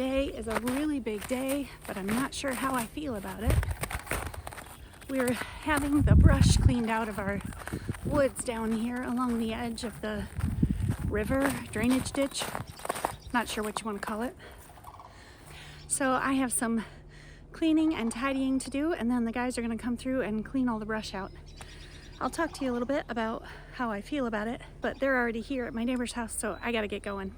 Today is a really big day, but I'm not sure how I feel about it. We're having the brush cleaned out of our woods down here along the edge of the river drainage ditch. Not sure what you want to call it. So I have some cleaning and tidying to do, and then the guys are going to come through and clean all the brush out. I'll talk to you a little bit about how I feel about it, but they're already here at my neighbor's house, so I got to get going.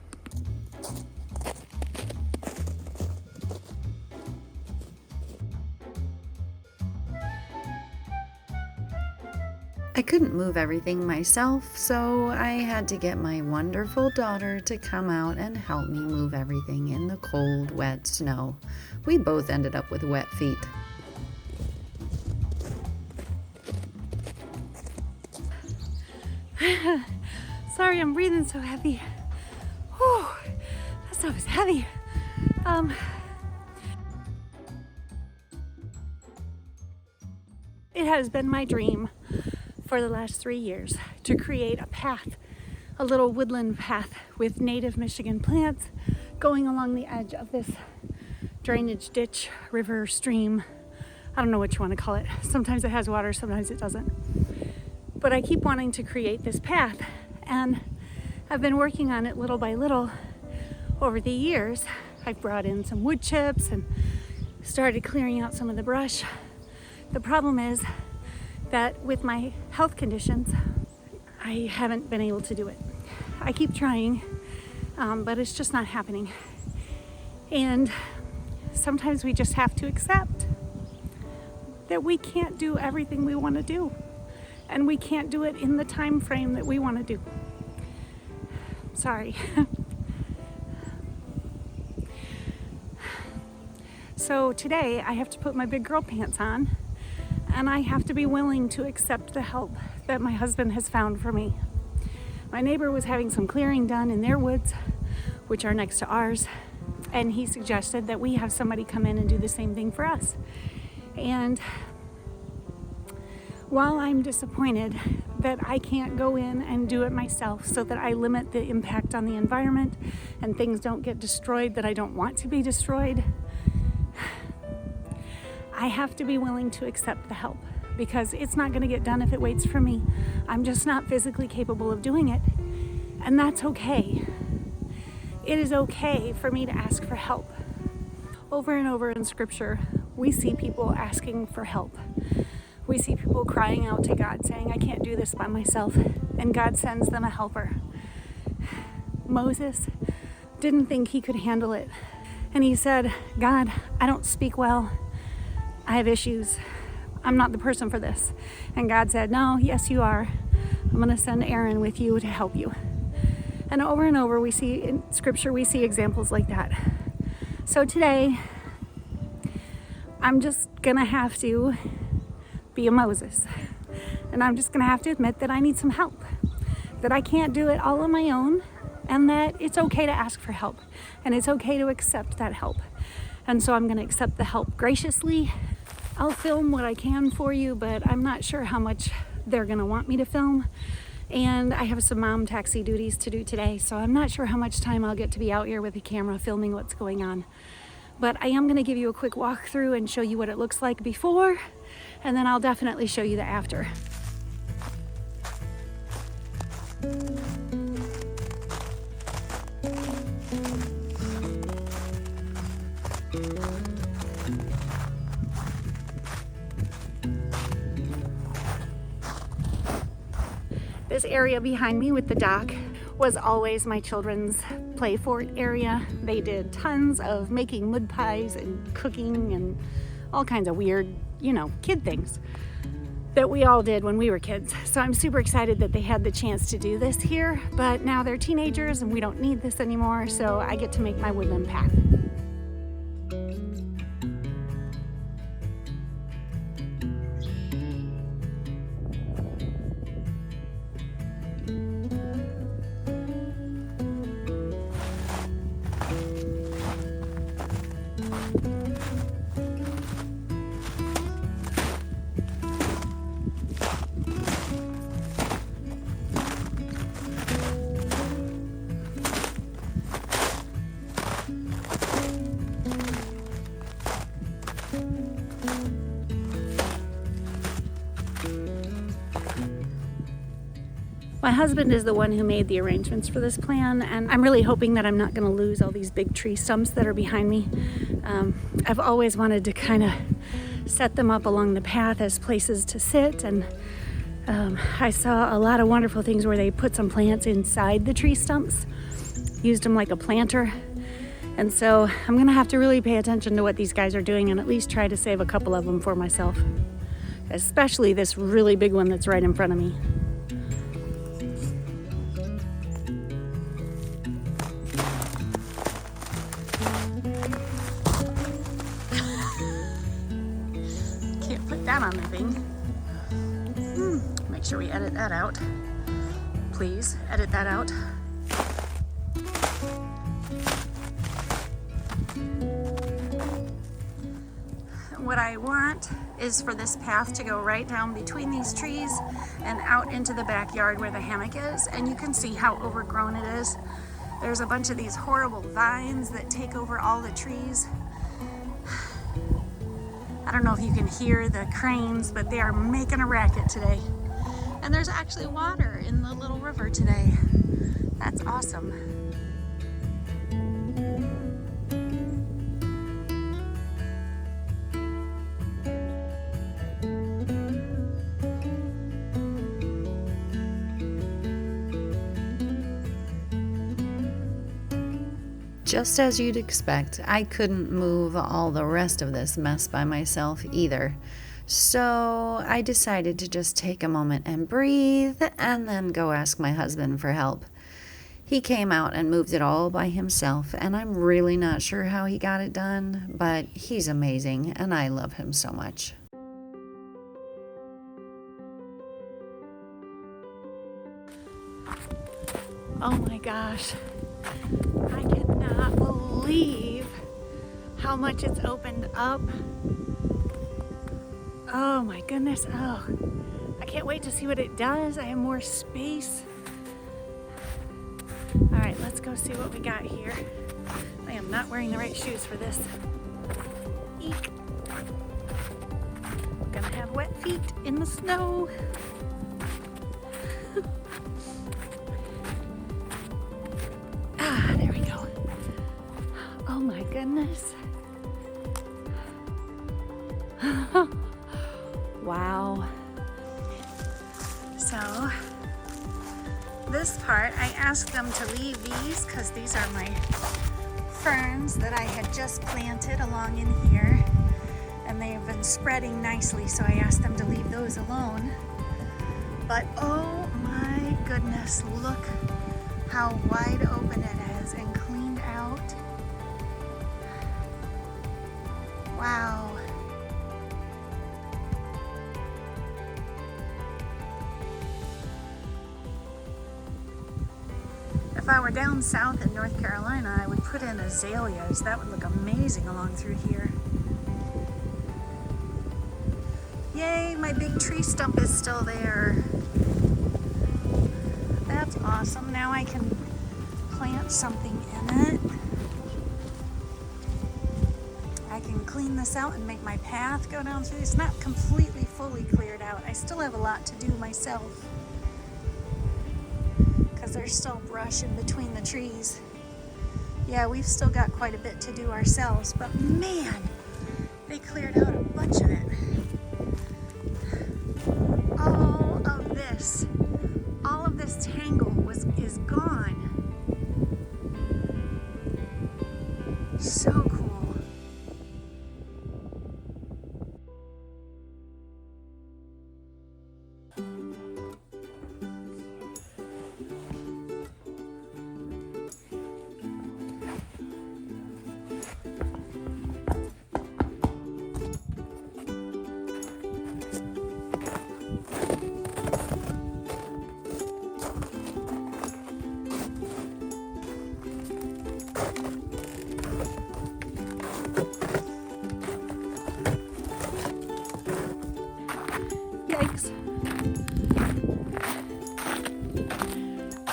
I couldn't move everything myself, so I had to get my wonderful daughter to come out and help me move everything in the cold, wet snow. We both ended up with wet feet. Sorry, I'm breathing so heavy. Whew, that stuff is heavy. It has been my dream for the last 3 years to create a path, a little woodland path with native Michigan plants going along the edge of this drainage ditch, river, stream. I don't know what you want to call it. Sometimes it has water, sometimes it doesn't. But I keep wanting to create this path, and I've been working on it little by little over the years. I've brought in some wood chips and started clearing out some of the brush. The problem is that with my health conditions, I haven't been able to do it. I keep trying, but it's just not happening. And sometimes we just have to accept that we can't do everything we want to do, and we can't do it in the time frame that we want to do. Sorry. So today I have to put my big girl pants on, and I have to be willing to accept the help that my husband has found for me. My neighbor was having some clearing done in their woods, which are next to ours, and he suggested that we have somebody come in and do the same thing for us. And while I'm disappointed that I can't go in and do it myself so that I limit the impact on the environment and things don't get destroyed that I don't want to be destroyed, I have to be willing to accept the help, because it's not going to get done if it waits for me. I'm just not physically capable of doing it, and that's okay. It is okay for me to ask for help. Over and over in Scripture, we see people asking for help. We see people crying out to God saying, I can't do this by myself, and God sends them a helper. Moses didn't think he could handle it, and he said, God, I don't speak well. I have issues. I'm not the person for this. And God said, no, yes, you are. I'm going to send Aaron with you to help you. And over we see in Scripture, we see examples like that. So today, I'm just going to have to be a Moses. And I'm just going to have to admit that I need some help. That I can't do it all on my own. And that it's okay to ask for help. And it's okay to accept that help. And so I'm going to accept the help graciously. I'll film what I can for you, but I'm not sure how much they're going to want me to film. And I have some mom taxi duties to do today, so I'm not sure how much time I'll get to be out here with the camera filming what's going on. But I am going to give you a quick walkthrough and show you what it looks like before, and then I'll definitely show you the after. This area behind me with the dock was always my children's play fort area. They did tons of making mud pies and cooking and all kinds of weird, kid things that we all did when we were kids. So I'm super excited that they had the chance to do this here, but now they're teenagers and we don't need this anymore, so I get to make my woodland path. My husband is the one who made the arrangements for this plan, and I'm really hoping that I'm not going to lose all these big tree stumps that are behind me. I've always wanted to kind of set them up along the path as places to sit, and I saw a lot of wonderful things where they put some plants inside the tree stumps, used them like a planter. And so I'm going to have to really pay attention to what these guys are doing and at least try to save a couple of them for myself, especially this really big one that's right in front of me. Can't put that on the thing. Make sure we edit that out. Please edit that out. What I want is for this path to go right down between these trees and out into the backyard where the hammock is, and you can see how overgrown it is. There's a bunch of these horrible vines that take over all the trees. I don't know if you can hear the cranes, but they are making a racket today. And there's actually water in the little river today. That's awesome. Just as you'd expect, I couldn't move all the rest of this mess by myself either. So I decided to just take a moment and breathe and then go ask my husband for help. He came out and moved it all by himself, and I'm really not sure how he got it done, but he's amazing and I love him so much. Oh my gosh. I cannot believe how much it's opened up. Oh my goodness. Oh, I can't wait to see what it does. I have more space. All right, let's go see what we got here. I am not wearing the right shoes for this. Eek. Gonna have wet feet in the snow. There we go. Oh my goodness. Wow. So this part, I asked them to leave these because these are my ferns that I had just planted along in here, and they have been spreading nicely, so I asked them to leave those alone. But oh my goodness, look how wide open it is and cleaned out. Wow. If I were down south in North Carolina, I would put in azaleas. That would look amazing along through here. Yay, my big tree stump is still there. That's awesome. Now I can plant something in it. I can clean this out and make my path go down through. It's not completely fully cleared out. I still have a lot to do myself because there's still brush in between the trees. Yeah, we've still got quite a bit to do ourselves, but man, they cleared out a bunch of it. All of this tangle is gone. So cool.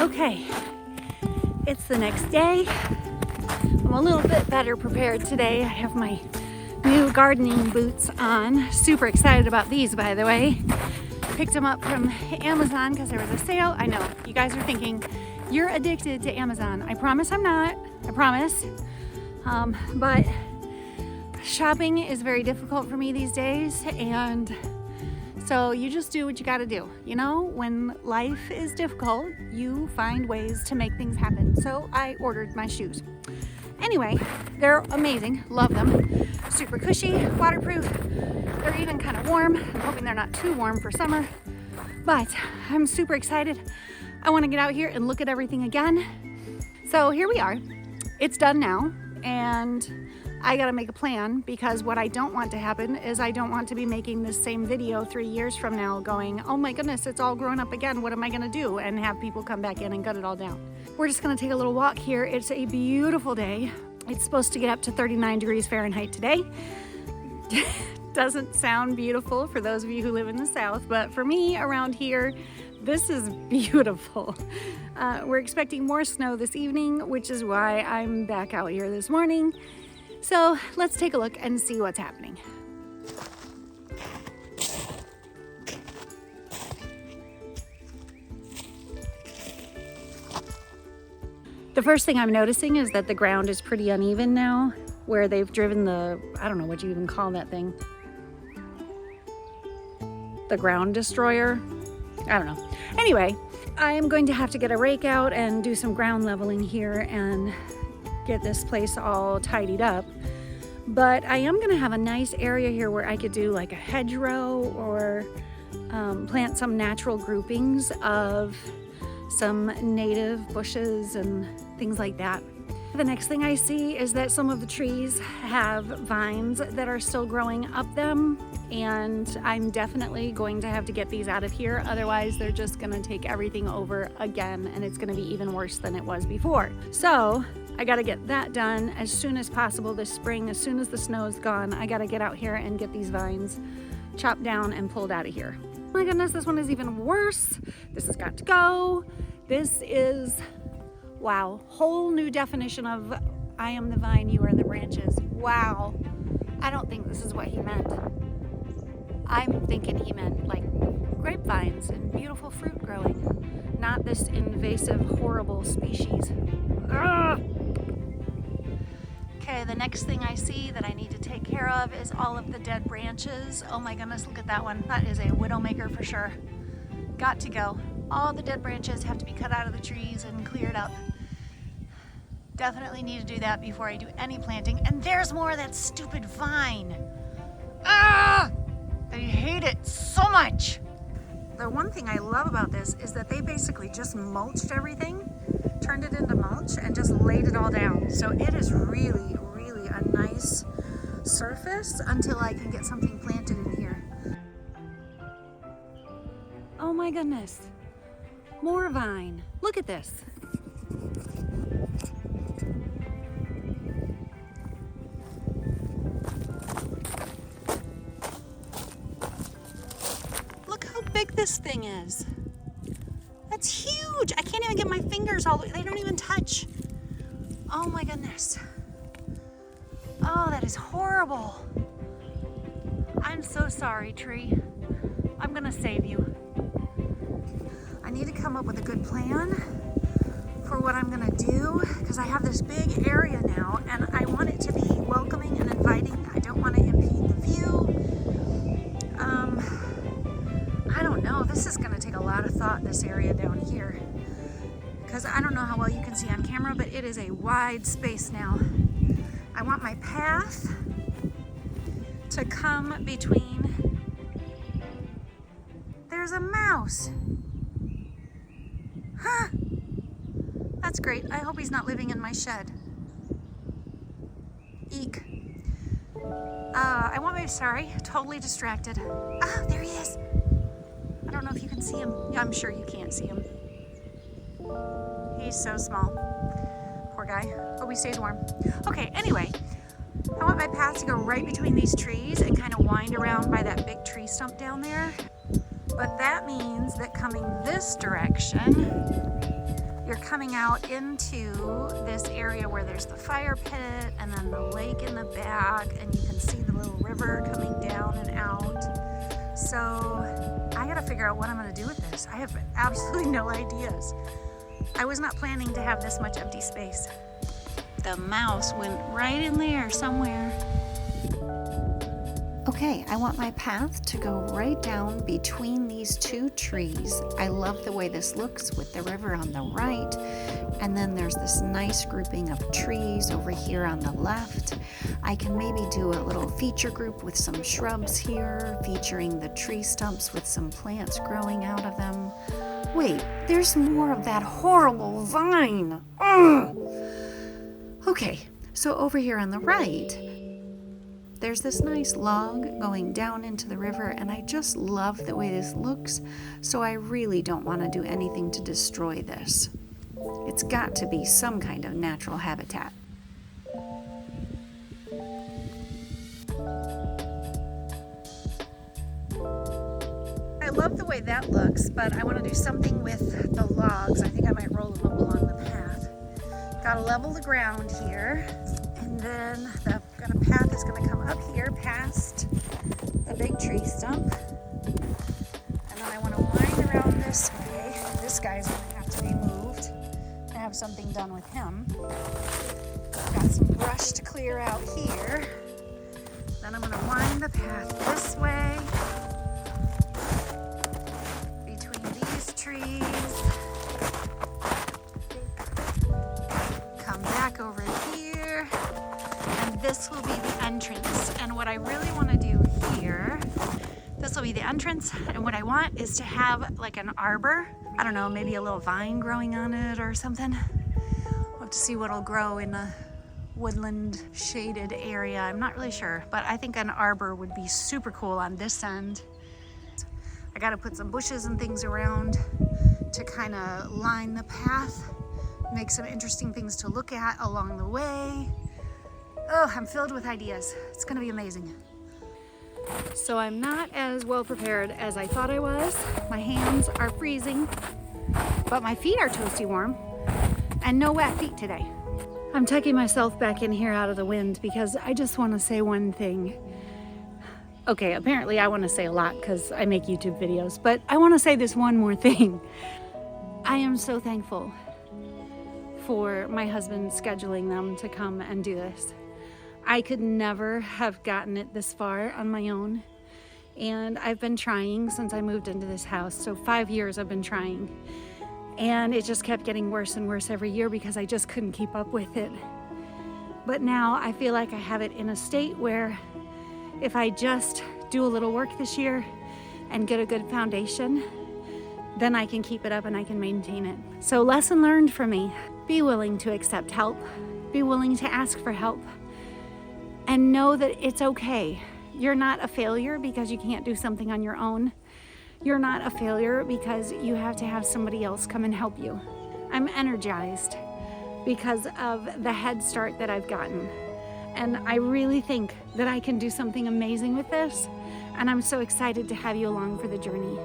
Okay, it's the next day. I'm a little bit better prepared today. I have my new gardening boots on. Super excited about these, by the way. Picked them up from Amazon because there was a sale. I know, you guys are thinking, you're addicted to Amazon. I promise I'm not, I promise. But shopping is very difficult for me these days, and so you just do what you gotta do. You know, when life is difficult, you find ways to make things happen. So I ordered my shoes. Anyway, they're amazing, love them. Super cushy, waterproof. They're even kind of warm. I'm hoping they're not too warm for summer, but I'm super excited. I wanna get out here and look at everything again. So here we are. It's done now, and I gotta make a plan, because what I don't want to happen is I don't want to be making this same video 3 years from now going, oh my goodness, it's all grown up again, what am I gonna do? And have people come back in and gut it all down. We're just gonna take a little walk here. It's a beautiful day. It's supposed to get up to 39 degrees Fahrenheit today. Doesn't sound beautiful for those of you who live in the South, but for me around here, this is beautiful. We're expecting more snow this evening, which is why I'm back out here this morning. So let's take a look and see what's happening. The first thing I'm noticing is that the ground is pretty uneven now, where they've driven the, I don't know what you even call that thing. The ground destroyer? I don't know. Anyway, I'm going to have to get a rake out and do some ground leveling here and get this place all tidied up. But I am going to have a nice area here where I could do like a hedgerow or plant some natural groupings of some native bushes and things like that. The next thing I see is that some of the trees have vines that are still growing up them, and I'm definitely going to have to get these out of here, otherwise they're just going to take everything over again, and it's going to be even worse than it was before. So I got to get that done as soon as possible this spring. As soon as the snow is gone, I got to get out here and get these vines chopped down and pulled out of here. Oh my goodness, this one is even worse. This has got to go. This is, wow, whole new definition of I am the vine, you are the branches. Wow, I don't think this is what he meant. I'm thinking he meant like grapevines and beautiful fruit growing, not this invasive, horrible species. Ugh. Okay, the next thing I see that I need to take care of is all of the dead branches. Oh my goodness, look at that one. That is a widowmaker for sure. Got to go. All the dead branches have to be cut out of the trees and cleared up. Definitely need to do that before I do any planting. And there's more of that stupid vine. Ah! I hate it so much. The one thing I love about this is that they basically just mulched everything, turned it into mulch, and just laid it all down. So it is really, really a nice surface until I can get something planted in here. Oh my goodness. More vine. Look at this. Look how big this thing is. That's huge. I can't even get my fingers all the way. They don't even touch. Oh my goodness. Oh, that is horrible. I'm so sorry, tree. I'm gonna save you. I need to come up with a good plan for what I'm gonna do, because I have this big area now and I want it to be welcoming and inviting. I don't want to impede the view. I don't know. This is gonna take a lot of thought, this area down here, because I don't know how well you can see on camera, but it is a wide space now. I want my path to come between. There's a mouse. Huh. That's great. I hope he's not living in my shed. Eek. I want my, sorry, totally distracted. Ah, there he is. I don't know if you can see him. Yeah, I'm sure you can't see him. He's so small. Poor guy. Hope he stays warm. Okay, anyway, I want my path to go right between these trees and kind of wind around by that big tree stump down there. But that means that coming this direction, you're coming out into this area where there's the fire pit and then the lake in the back, and you can see the little river coming down and out. So I gotta figure out what I'm gonna do with this. I have absolutely no ideas. I was not planning to have this much empty space. The mouse went right in there somewhere. Okay, I want my path to go right down between these two trees. I love the way this looks with the river on the right, and then there's this nice grouping of trees over here on the left. I can maybe do a little feature group with some shrubs here, featuring the tree stumps with some plants growing out of them. Wait, there's more of that horrible vine. Ugh! Okay, so over here on the right, there's this nice log going down into the river, and I just love the way this looks, so I really don't want to do anything to destroy this. It's got to be some kind of natural habitat. I love the way that looks, but I want to do something with the logs. I think I might roll them up along the path. Gotta level the ground here, and then the path is going to come up here past the big tree stump, and then I want to wind around this way. This guy's going to have to be moved and have something done with him. Got some brush to clear out here. Then I'm going to wind the path this way between these trees, come back over here, and this will be the entrance. And what I really want to do here, this will be the entrance, and what I want is to have like an arbor. I don't know, maybe a little vine growing on it or something. We'll have to see what'll grow in a woodland shaded area. I'm not really sure, but I think an arbor would be super cool on this end. I got to put some bushes and things around to kind of line the path, make some interesting things to look at along the way. Oh, I'm filled with ideas. It's gonna be amazing. So I'm not as well prepared as I thought I was. My hands are freezing, but my feet are toasty warm, and no wet feet today. I'm tucking myself back in here out of the wind because I just want to say one thing. Okay, apparently I want to say a lot because I make YouTube videos, but I want to say this one more thing. I am so thankful for my husband scheduling them to come and do this. I could never have gotten it this far on my own, and I've been trying since I moved into this house. So 5 years I've been trying, and it just kept getting worse and worse every year because I just couldn't keep up with it. But now I feel like I have it in a state where if I just do a little work this year and get a good foundation, then I can keep it up and I can maintain it. So lesson learned for me: be willing to accept help, be willing to ask for help, and know that it's okay. You're not a failure because you can't do something on your own. You're not a failure because you have to have somebody else come and help you. I'm energized because of the head start that I've gotten. And I really think that I can do something amazing with this. And I'm so excited to have you along for the journey.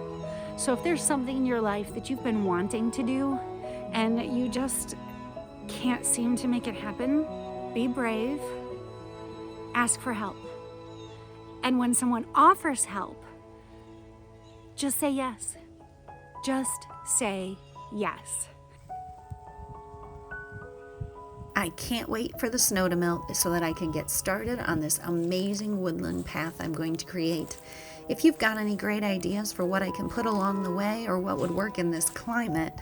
So if there's something in your life that you've been wanting to do and you just can't seem to make it happen, be brave. Ask for help. And when someone offers help, just say yes. Just say yes. I can't wait for the snow to melt so that I can get started on this amazing woodland path I'm going to create. If you've got any great ideas for what I can put along the way or what would work in this climate,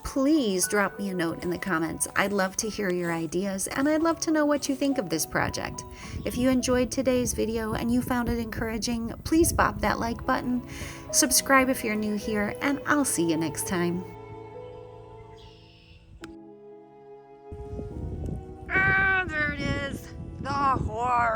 please drop me a note in the comments. I'd love to hear your ideas, and I'd love to know what you think of this project. If you enjoyed today's video and you found it encouraging, please bop that like button, subscribe if you're new here, and I'll see you next time. Ah, there it is. The horror.